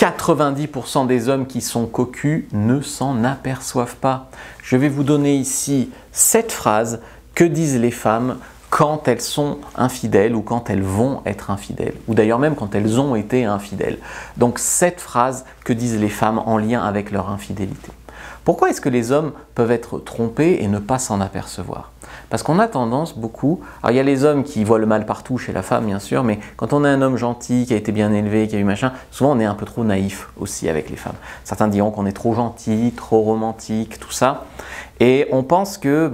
90% des hommes qui sont cocus ne s'en aperçoivent pas. Je vais vous donner ici 7 phrases que disent les femmes quand elles sont infidèles ou quand elles vont être infidèles, ou d'ailleurs même quand elles ont été infidèles. Donc 7 phrases que disent les femmes en lien avec leur infidélité. Pourquoi est-ce que les hommes peuvent être trompés et ne pas s'en apercevoir? Parce qu'on a tendance beaucoup, alors il y a les hommes qui voient le mal partout chez la femme bien sûr, mais quand on est un homme gentil, qui a été bien élevé, qui a eu machin, souvent on est un peu trop naïf aussi avec les femmes. Certains diront qu'on est trop gentil, trop romantique, tout ça. Et on pense que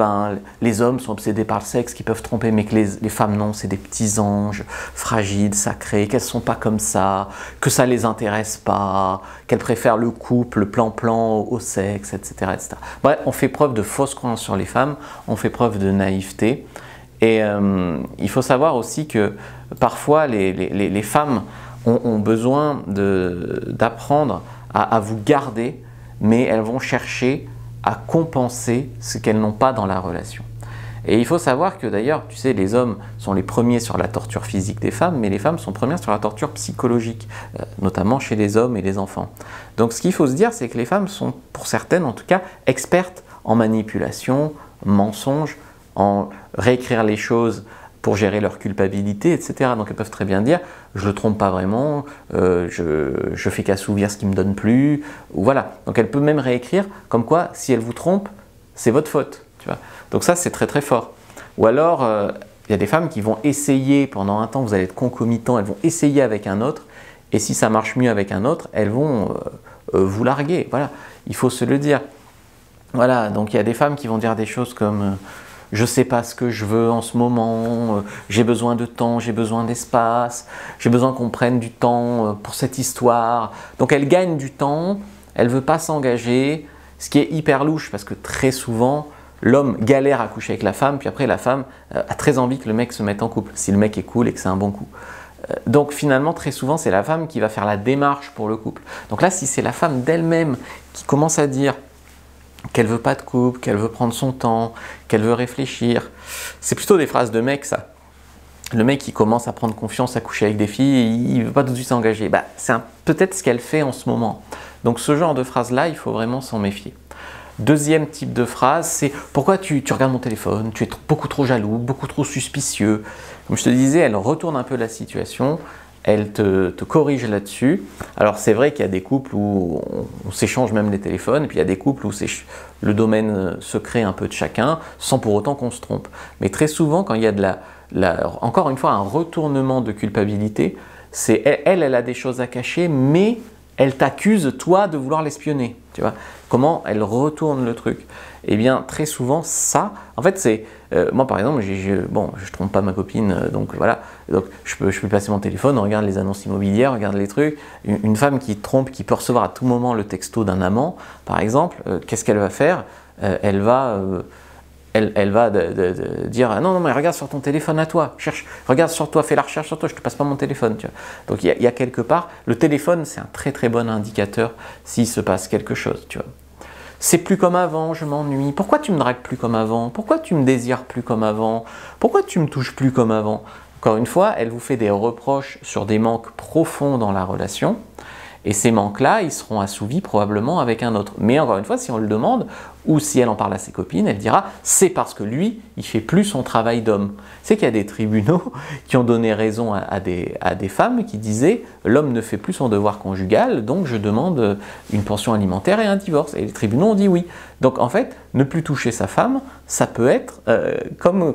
les hommes sont obsédés par le sexe, qu'ils peuvent tromper, mais que les femmes non, c'est des petits anges fragiles, sacrés, qu'elles ne sont pas comme ça, que ça ne les intéresse pas, qu'elles préfèrent le couple, le plan-plan au sexe, etc., etc. Bref, on fait preuve de fausse croyance sur les femmes, on fait preuve de naïveté. Et il faut savoir aussi que parfois les femmes ont besoin d'apprendre à vous garder, mais elles vont chercher à compenser ce qu'elles n'ont pas dans la relation. Et il faut savoir que d'ailleurs, tu sais, les hommes sont les premiers sur la torture physique des femmes, mais les femmes sont premières sur la torture psychologique, notamment chez les hommes et les enfants. Donc ce qu'il faut se dire, c'est que les femmes sont, pour certaines en tout cas, expertes en manipulation, mensonge, en réécrire les choses pour gérer leur culpabilité, etc. Donc elles peuvent très bien dire « je ne le trompe pas vraiment, je fais qu'assouvir ce qui ne me donne plus », ou voilà. Donc elle peut même réécrire comme quoi, si elle vous trompe, c'est votre faute. Tu vois. Donc ça, c'est très très fort. Ou alors, il y a des femmes qui vont essayer, pendant un temps, vous allez être concomitant, elles vont essayer avec un autre, et si ça marche mieux avec un autre, elles vont vous larguer. Voilà, il faut se le dire. Voilà, donc il y a des femmes qui vont dire des choses comme je ne sais pas ce que je veux en ce moment, j'ai besoin de temps, j'ai besoin d'espace, j'ai besoin qu'on prenne du temps pour cette histoire. Donc elle gagne du temps, elle ne veut pas s'engager, ce qui est hyper louche parce que très souvent, l'homme galère à coucher avec la femme, puis après la femme a très envie que le mec se mette en couple, si le mec est cool et que c'est un bon coup. Donc finalement, très souvent, c'est la femme qui va faire la démarche pour le couple. Donc là, si c'est la femme d'elle-même qui commence à dire qu'elle veut pas de couple, qu'elle veut prendre son temps, qu'elle veut réfléchir. C'est plutôt des phrases de mec, ça. Le mec qui commence à prendre confiance, à coucher avec des filles, et il ne veut pas tout de suite s'engager. C'est peut-être ce qu'elle fait en ce moment. Donc ce genre de phrase-là, il faut vraiment s'en méfier. Deuxième type de phrase, c'est « pourquoi tu regardes mon téléphone? Tu es beaucoup trop jaloux, beaucoup trop suspicieux. » Comme je te disais, elle retourne un peu la situation. Elle te corrige là-dessus. Alors c'est vrai qu'il y a des couples où on s'échange même les téléphones, et puis il y a des couples où c'est le domaine secret un peu de chacun, sans pour autant qu'on se trompe. Mais très souvent, quand il y a encore une fois un retournement de culpabilité, c'est elle a des choses à cacher, mais elle t'accuse toi de vouloir l'espionner. Tu vois comment elle retourne le truc? Eh bien très souvent ça, en fait c'est moi par exemple, je trompe pas ma copine, donc voilà, donc je peux passer mon téléphone, on regarde les annonces immobilières, on regarde les trucs. Une femme qui trompe, qui peut recevoir à tout moment le texto d'un amant, par exemple, qu'est-ce qu'elle va faire? Elle va dire ah non mais regarde sur ton téléphone à toi, cherche, regarde sur toi, fais la recherche sur toi, je te passe pas mon téléphone, tu vois. Donc il y a quelque part, le téléphone c'est un très très bon indicateur s'il se passe quelque chose, tu vois. C'est plus comme avant, je m'ennuie. Pourquoi tu me dragues plus comme avant? Pourquoi tu me désires plus comme avant? Pourquoi tu me touches plus comme avant? Encore une fois, elle vous fait des reproches sur des manques profonds dans la relation. Et ces manques-là, ils seront assouvis probablement avec un autre. Mais encore une fois, si on le demande, ou si elle en parle à ses copines, elle dira « c'est parce que lui, il fait plus son travail d'homme ». C'est qu'il y a des tribunaux qui ont donné raison à des femmes qui disaient « l'homme ne fait plus son devoir conjugal, donc je demande une pension alimentaire et un divorce ». Et les tribunaux ont dit oui. Donc en fait, ne plus toucher sa femme, ça peut être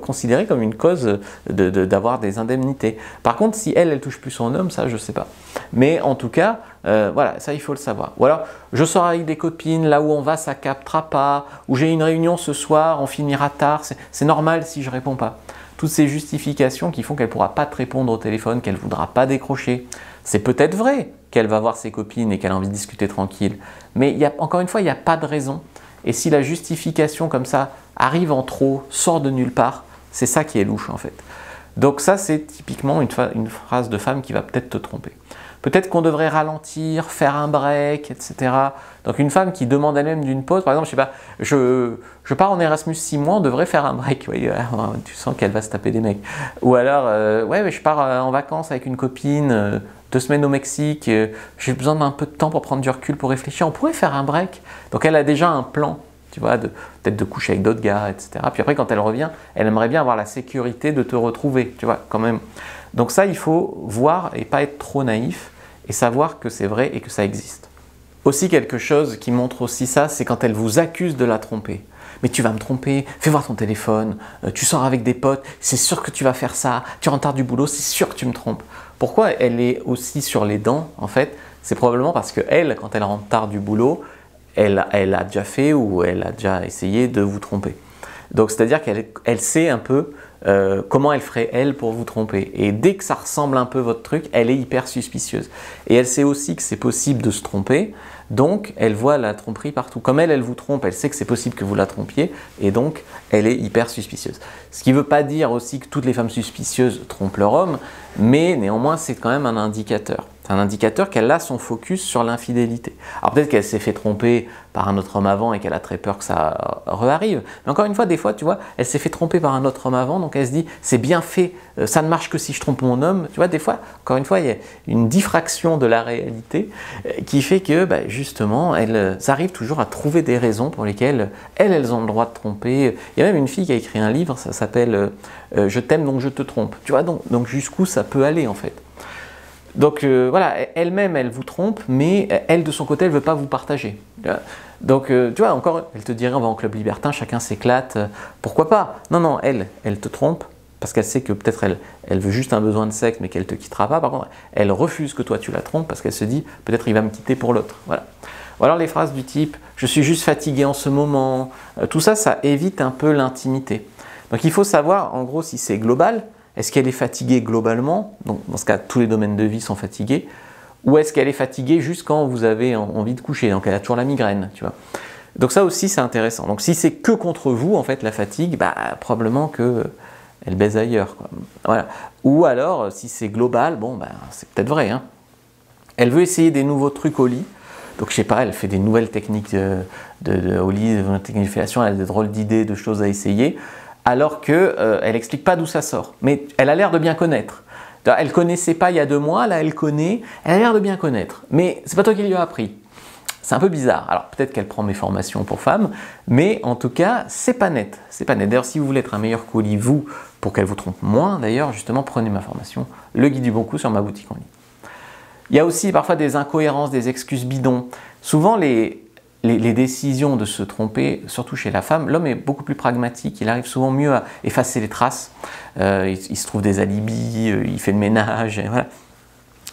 considéré comme une cause d'avoir des indemnités. Par contre, si elle touche plus son homme, ça je ne sais pas. Mais en tout cas, voilà, ça il faut le savoir. Ou alors, je sors avec des copines, là où on va, ça captera pas, ou j'ai une réunion ce soir, on finira tard, c'est normal si je réponds pas. Toutes ces justifications qui font qu'elle ne pourra pas te répondre au téléphone, qu'elle ne voudra pas décrocher. C'est peut-être vrai qu'elle va voir ses copines et qu'elle a envie de discuter tranquille, mais encore une fois, il n'y a pas de raison. Et si la justification comme ça arrive en trop, sort de nulle part, c'est ça qui est louche en fait. Donc ça, c'est typiquement une phrase de femme qui va peut-être te tromper. Peut-être qu'on devrait ralentir, faire un break, etc. Donc une femme qui demande elle-même d'une pause, par exemple, je sais pas, je pars en Erasmus 6 mois, on devrait faire un break. Oui, tu sens qu'elle va se taper des mecs. Ou alors, ouais, mais je pars en vacances avec une copine 2 semaines au Mexique, j'ai besoin d'un peu de temps pour prendre du recul, pour réfléchir, on pourrait faire un break. Donc elle a déjà un plan, tu vois, peut-être de coucher avec d'autres gars, etc. Puis après, quand elle revient, elle aimerait bien avoir la sécurité de te retrouver, tu vois, quand même. Donc ça, il faut voir et pas être trop naïf et savoir que c'est vrai et que ça existe. Aussi, quelque chose qui montre aussi ça, c'est quand elle vous accuse de la tromper. Mais tu vas me tromper, fais voir ton téléphone, tu sors avec des potes, c'est sûr que tu vas faire ça, tu rentres tard du boulot, c'est sûr que tu me trompes. Pourquoi elle est aussi sur les dents, en fait? C'est probablement parce qu'elle, quand elle rentre tard du boulot, elle a déjà fait ou elle a déjà essayé de vous tromper. Donc c'est-à-dire qu'elle sait un peu comment elle ferait elle pour vous tromper. Et dès que ça ressemble un peu à votre truc, elle est hyper suspicieuse. Et elle sait aussi que c'est possible de se tromper, donc elle voit la tromperie partout. Comme elle vous trompe, elle sait que c'est possible que vous la trompiez, et donc elle est hyper suspicieuse. Ce qui ne veut pas dire aussi que toutes les femmes suspicieuses trompent leur homme, mais néanmoins c'est quand même un indicateur. C'est un indicateur qu'elle a son focus sur l'infidélité. Alors peut-être qu'elle s'est fait tromper par un autre homme avant et qu'elle a très peur que ça re-arrive. Mais encore une fois, des fois, tu vois, elle s'est fait tromper par un autre homme avant, donc elle se dit, c'est bien fait, ça ne marche que si je trompe mon homme. Tu vois, des fois, encore une fois, il y a une diffraction de la réalité qui fait que, justement, elles arrivent toujours à trouver des raisons pour lesquelles elles ont le droit de tromper. Il y a même une fille qui a écrit un livre, ça s'appelle « Je t'aime donc je te trompe ». Tu vois, donc jusqu'où ça peut aller en fait. Donc voilà, elle-même, elle vous trompe, mais elle, de son côté, elle ne veut pas vous partager. Donc, tu vois, encore, elle te dirait, on va en club libertin, chacun s'éclate, pourquoi pas? Non, elle te trompe, parce qu'elle sait que peut-être elle veut juste un besoin de sexe, mais qu'elle ne te quittera pas. Par contre, elle refuse que toi, tu la trompes, parce qu'elle se dit, peut-être il va me quitter pour l'autre. Voilà. Ou alors les phrases du type, je suis juste fatigué en ce moment, tout ça, ça évite un peu l'intimité. Donc il faut savoir, en gros, si c'est global. Est-ce qu'elle est fatiguée globalement? Donc dans ce cas, tous les domaines de vie sont fatigués. Ou est-ce qu'elle est fatiguée juste quand vous avez envie de coucher? Donc elle a toujours la migraine, tu vois. Donc ça aussi, c'est intéressant. Donc si c'est que contre vous, en fait, la fatigue, probablement qu'elle baise ailleurs, quoi. Voilà. Ou alors, si c'est global, bon, c'est peut-être vrai, hein. Elle veut essayer des nouveaux trucs au lit. Donc je sais pas, elle fait des nouvelles techniques au lit, des nouvelles techniques de fellation, elle a des drôles d'idées, de choses à essayer. Alors qu'elle n'explique pas d'où ça sort. Mais elle a l'air de bien connaître. Elle ne connaissait pas il y a 2 mois, là elle connaît, elle a l'air de bien connaître. Mais c'est pas toi qui lui as appris. C'est un peu bizarre. Alors peut-être qu'elle prend mes formations pour femmes, mais en tout cas, c'est pas net. C'est pas net. D'ailleurs, si vous voulez être un meilleur colis, vous, pour qu'elle vous trompe moins, d'ailleurs, justement, prenez ma formation, le guide du bon coup sur ma boutique en ligne. Il y a aussi parfois des incohérences, des excuses bidons. Souvent, les décisions de se tromper, surtout chez la femme, l'homme est beaucoup plus pragmatique, il arrive souvent mieux à effacer les traces, il se trouve des alibis, il fait le ménage, et voilà.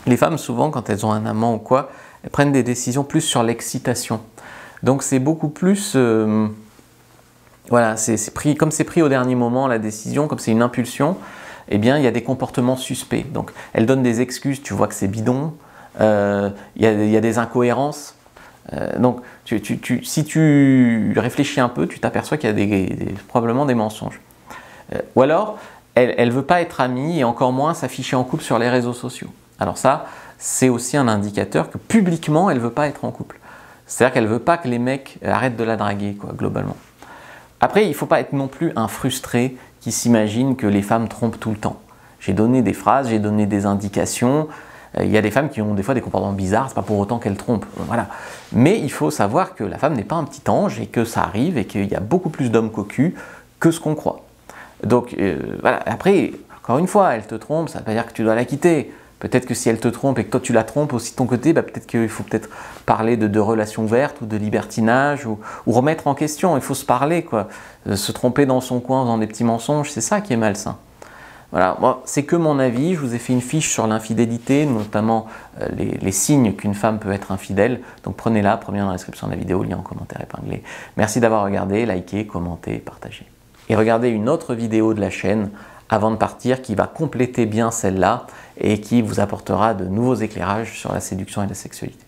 Les femmes, souvent, quand elles ont un amant ou quoi, elles prennent des décisions plus sur l'excitation. Donc c'est beaucoup plus... voilà, comme c'est pris au dernier moment, la décision, comme c'est une impulsion, eh bien, il y a des comportements suspects. Donc elle donne des excuses, tu vois que c'est bidon, il y a des incohérences. Donc, si tu réfléchis un peu, tu t'aperçois qu'il y a probablement des mensonges. Ou alors, elle ne veut pas être amie et encore moins s'afficher en couple sur les réseaux sociaux. Alors ça, c'est aussi un indicateur que publiquement, elle ne veut pas être en couple. C'est-à-dire qu'elle ne veut pas que les mecs arrêtent de la draguer, quoi, globalement. Après, il ne faut pas être non plus un frustré qui s'imagine que les femmes trompent tout le temps. J'ai donné des phrases, j'ai donné des indications. Il y a des femmes qui ont des fois des comportements bizarres, c'est pas pour autant qu'elles trompent, voilà. Mais il faut savoir que la femme n'est pas un petit ange et que ça arrive et qu'il y a beaucoup plus d'hommes cocus que ce qu'on croit. Donc voilà, après, encore une fois, elle te trompe, ça ne veut pas dire que tu dois la quitter. Peut-être que si elle te trompe et que toi tu la trompes aussi de ton côté, peut-être qu'il faut parler de relations ouvertes ou de libertinage ou remettre en question, il faut se parler, quoi. Se tromper dans son coin, dans des petits mensonges, c'est ça qui est malsain. Voilà, bon, c'est que mon avis, je vous ai fait une fiche sur l'infidélité, notamment les signes qu'une femme peut être infidèle. Donc prenez-la, prenez dans la description de la vidéo, lien en commentaire épinglé. Merci d'avoir regardé, likez, commentez, partagez. Et regardez une autre vidéo de la chaîne avant de partir qui va compléter bien celle-là et qui vous apportera de nouveaux éclairages sur la séduction et la sexualité.